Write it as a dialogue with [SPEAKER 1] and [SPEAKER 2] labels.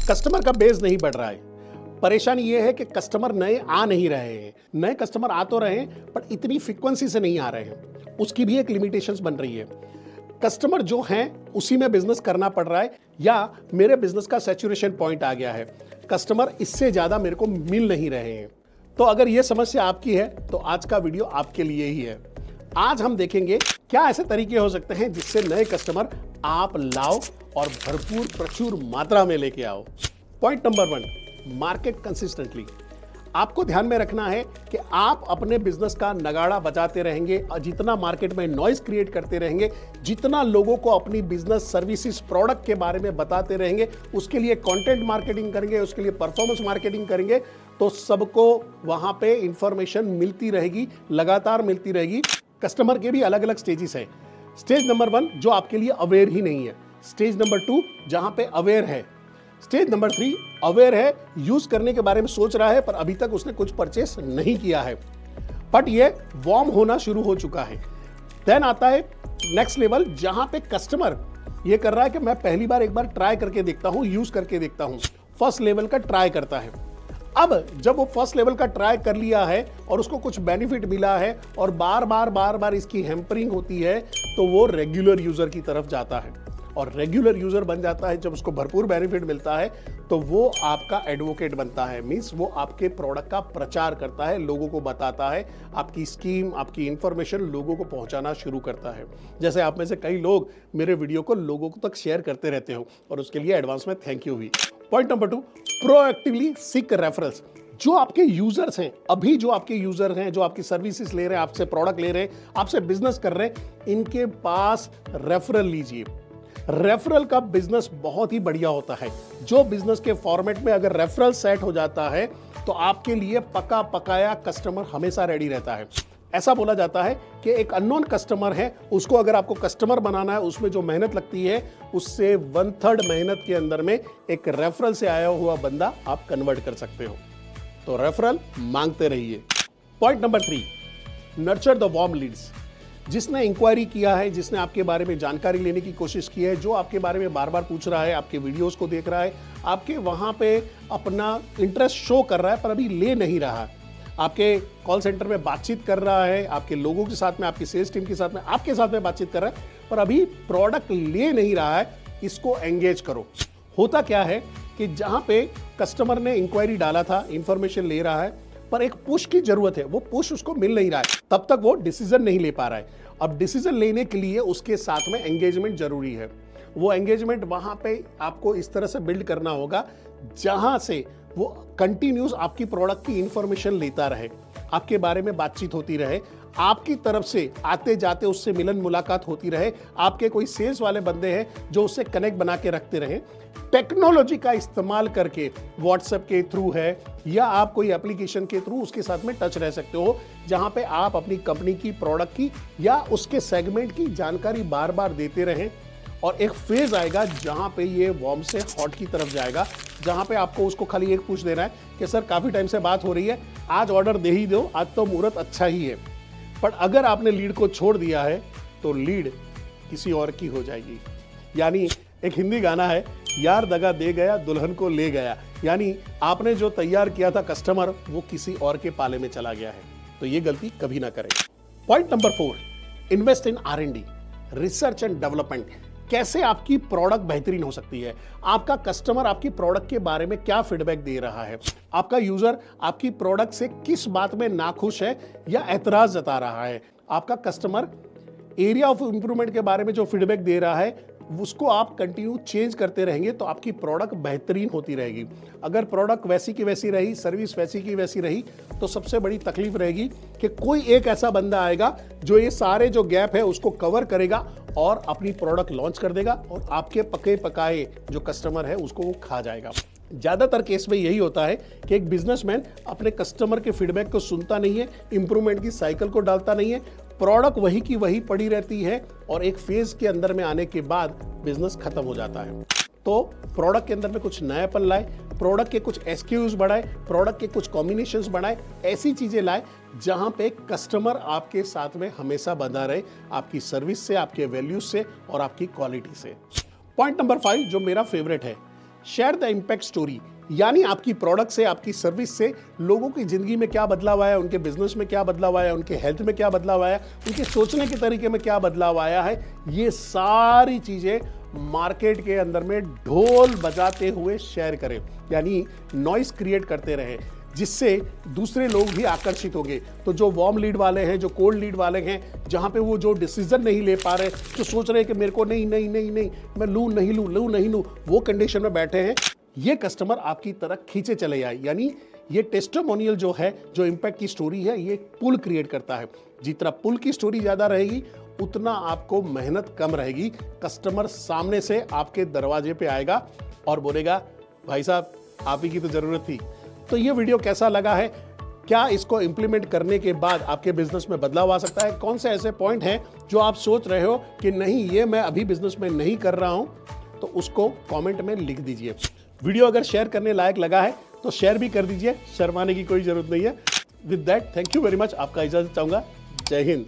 [SPEAKER 1] Customer का base नहीं बढ़ रहा है। परेशानी ये है कि कस्टमर नए आ नहीं रहे हैं। नए कस्टमर आ तो रहे हैं पर इतनी फ्रीक्वेंसी से नहीं आ रहे हैं। उसकी भी एक लिमिटेशंस बन रही है। कस्टमर जो हैं उसी में बिजनेस करना पड़ रहा है या मेरे बिजनेस का सैचुरेशन पॉइंट आ गया है। कस्टमर इससे ज्यादा मेरे को मिल नहीं रहे हैं। तो अगर ये समस्या आपकी है तो आज का वीडियो आपके लिए ही है। आज हम देखेंगे क्या ऐसे तरीके हो सकते हैं जिससे नए कस्टमर आप लाओ और भरपूर प्रचुर मात्रा में लेके आओ। Point number 1, market consistently. आपको ध्यान में रखना है कि आप अपने बिजनेस का नगाड़ा बजाते रहेंगे और जितना मार्केट में नॉइज क्रिएट करते रहेंगे, जितना लोगों को अपनी बिजनेस सर्विसेज प्रोडक्ट के बारे में बताते रहेंगे, उसके लिए कंटेंट मार्केटिंग करेंगे, उसके लिए परफॉर्मेंस मार्केटिंग करेंगे, तो सबको वहां पे इंफॉर्मेशन मिलती रहेगी, लगातार मिलती रहेगी। कस्टमर के भी अलग अलग स्टेजेस हैं। स्टेज नंबर 1 जो आपके लिए अवेयर ही नहीं है। स्टेज नंबर 2 जहां पे अवेयर है। स्टेज नंबर 3 अवेयर है, यूज करने के बारे में सोच रहा है पर अभी तक उसने कुछ परचेस नहीं किया है, बट ये वार्म होना शुरू हो चुका है। देन आता है नेक्स्ट लेवल जहां पे कस्टमर ये कर रहा है कि मैं पहली बार एक बार ट्राई करके देखता हूं, यूज करके देखता हूं। फर्स्ट लेवल का ट्राई करता है। अब जब वो फर्स्ट लेवल का ट्राई कर लिया है और उसको कुछ बेनिफिट मिला है और बार बार इसकी हैम्परिंग होती है, तो वो रेगुलर यूजर की तरफ जाता है और रेगुलर यूजर बन जाता है। जब उसको भरपूर बेनिफिट मिलता है तो वो आपका एडवोकेट बनता है। मींस वो आपके प्रोडक्ट का प्रचार करता है, लोगों को बताता है, आपकी स्कीम, आपकी इंफॉर्मेशन लोगों को पहुंचाना शुरू करता है। जैसे आप में से कई लोग मेरे वीडियो को लोगों को तक शेयर करते रहते हो और उसके लिए एडवांस में थैंक यू भी। Point number 2, proactively seek referrals. जो आपके यूजर्स हैं, अभी जो आपके यूजर हैं, जो आपकी सर्विसेज ले रहे हैं, आपसे प्रोडक्ट ले रहे हैं, आपसे बिजनेस कर रहे हैं, इनके पास रेफरल लीजिए। रेफरल का बिजनेस बहुत ही बढ़िया होता है। जो बिजनेस के फॉर्मेट में अगर रेफरल सेट हो जाता है तो आपके लिए पका पकाया कस्टमर हमेशा रेडी रहता है। ऐसा बोला जाता है कि एक अननोन कस्टमर है, उसको अगर आपको कस्टमर बनाना है, उसमें जो मेहनत लगती है उससे 1/3 मेहनत के अंदर में एक रेफरल से आया हुआ बंदा आप कन्वर्ट कर सकते हो। तो रेफरल मांगते रहिए। Point number 3, nurture the warm leads. जिसने इंक्वायरी किया है, जिसने आपके बारे में जानकारी लेने की कोशिश की है, जो आपके बारे में बार बार पूछ रहा है, आपके वीडियोस को देख रहा है, आपके वहां पे अपना इंटरेस्ट शो कर रहा है पर अभी ले नहीं रहा, आपके कॉल सेंटर में बातचीत कर रहा है, आपके लोगों के साथ में, आपकी सेल्स टीम के साथ में, आपके साथ में बातचीत कर रहा है पर अभी प्रोडक्ट ले नहीं रहा है, इसको एंगेज करो। होता क्या है कि जहां पे कस्टमर ने इंक्वायरी डाला था, इंफॉर्मेशन ले रहा है पर एक पुश की जरूरत है, वो पुश उसको मिल नहीं रहा है, तब तक वो डिसीजन नहीं ले पा रहा है। अब डिसीजन लेने के लिए उसके साथ में एंगेजमेंट जरूरी है। वो एंगेजमेंट वहां पे आपको इस तरह से बिल्ड करना होगा जहां से वो कंटिन्यूस आपकी प्रोडक्ट की इंफॉर्मेशन लेता रहे, आपके बारे में बातचीत होती रहे, आपकी तरफ से आते जाते उससे मिलन मुलाकात होती रहे, आपके कोई सेल्स वाले बंदे हैं जो उससे कनेक्ट बना के रखते रहे। टेक्नोलॉजी का इस्तेमाल करके व्हाट्सएप के थ्रू है या आप कोई एप्लीकेशन के थ्रू उसके साथ में टच रह सकते हो, जहां पे आप अपनी कंपनी की प्रोडक्ट की या उसके सेगमेंट की जानकारी बार बार देते रहें। और एक फेज आएगा जहां पे ये वार्म से हॉट की तरफ जाएगा, जहां पे आपको उसको खाली एक पूछ देना है कि सर काफी टाइम से बात हो रही है, आज ऑर्डर दे ही दो, आज तो मुहूर्त अच्छा ही है। पर अगर आपने लीड को छोड़ दिया है तो लीड किसी और की हो जाएगी। यानी एक हिंदी गाना है, यार दगा दे गया दुल्हन को ले गया, यानी आपने जो तैयार किया था कस्टमर वो किसी और के पाले में चला गया है। तो ये गलती कभी ना करें। Point number 4, invest in R&D, research and development. कैसे आपकी प्रोडक्ट बेहतरीन हो सकती है, आपका कस्टमर आपकी प्रोडक्ट के बारे में क्या फीडबैक दे रहा है, आपका यूजर आपकी प्रोडक्ट से किस बात में नाखुश है या ऐतराज जता रहा है, आपका कस्टमर एरिया ऑफ इंप्रूवमेंट के बारे में जो फीडबैक दे रहा है उसको आप कंटिन्यू चेंज करते रहेंगे तो आपकी प्रोडक्ट बेहतरीन होती रहेगी। अगर प्रोडक्ट वैसी की वैसी रही, सर्विस वैसी की वैसी रही, तो सबसे बड़ी तकलीफ रहेगी कि कोई एक ऐसा बंदा आएगा जो ये सारे जो गैप है उसको कवर करेगा और अपनी प्रोडक्ट लॉन्च कर देगा और आपके पके पकाए जो कस्टमर है उसको वो खा जाएगा। ज्यादातर केस में यही होता है कि एक बिजनेसमैन अपने कस्टमर के फीडबैक को सुनता नहीं है, इंप्रूवमेंट की साइकिल को डालता नहीं है, प्रोडक्ट वही की वही पड़ी रहती है और एक फेज के अंदर में आने के बाद बिजनेस खत्म हो जाता है। तो प्रोडक्ट के अंदर में कुछ नयापन लाए, प्रोडक्ट के कुछ एसक्यूज बढ़ाए, प्रोडक्ट के कुछ कॉम्बिनेशंस बढ़ाए, ऐसी चीजें लाए जहां पे कस्टमर आपके साथ में हमेशा बंधा रहे, आपकी सर्विस से, आपके वैल्यूज से और आपकी क्वालिटी से। पॉइंट नंबर 5 जो मेरा फेवरेट है, शेयर द इम्पैक्ट स्टोरी, यानी आपकी प्रोडक्ट से, आपकी सर्विस से लोगों की ज़िंदगी में क्या बदलाव आया, उनके बिजनेस में क्या बदलाव आया, उनके हेल्थ में क्या बदलाव आया, उनके सोचने के तरीके में क्या बदलाव आया है। ये सारी चीज़ें मार्केट के अंदर में ढोल बजाते हुए शेयर करें, यानी नॉइस क्रिएट करते रहें, जिससे दूसरे लोग भी आकर्षित होंगे। तो जो वार्म लीड वाले हैं, जो कोल्ड लीड वाले हैं, जहाँ पे वो जो डिसीजन नहीं ले पा रहे, जो सोच रहे हैं कि मेरे को नहीं नहीं नहीं नहीं मैं लूँ नहीं लूँ, वो कंडीशन में बैठे हैं, ये कस्टमर आपकी तरफ खींचे चले आए। यानी ये टेस्टिमोनियल जो है, जो इम्पैक्ट की स्टोरी है, ये पुल क्रिएट करता है। जितना पुल की स्टोरी ज़्यादा रहेगी उतना आपको मेहनत कम रहेगी। कस्टमर सामने से आपके दरवाजे पे आएगा और बोलेगा भाई साहब आप ही की तो ज़रूरत थी। तो ये वीडियो कैसा लगा है? क्या इसको इम्प्लीमेंट करने के बाद आपके बिजनेस में बदलाव आ सकता है? कौन से ऐसे पॉइंट हैं जो आप सोच रहे हो कि नहीं ये मैं अभी बिजनेस में नहीं कर रहा हूं, तो उसको कमेंट में लिख दीजिए। वीडियो अगर शेयर करने लायक लगा है तो शेयर भी कर दीजिए, शर्माने की कोई जरूरत नहीं है। With that thank you very much, आपका इजाजत चाहूंगा। जय हिंद।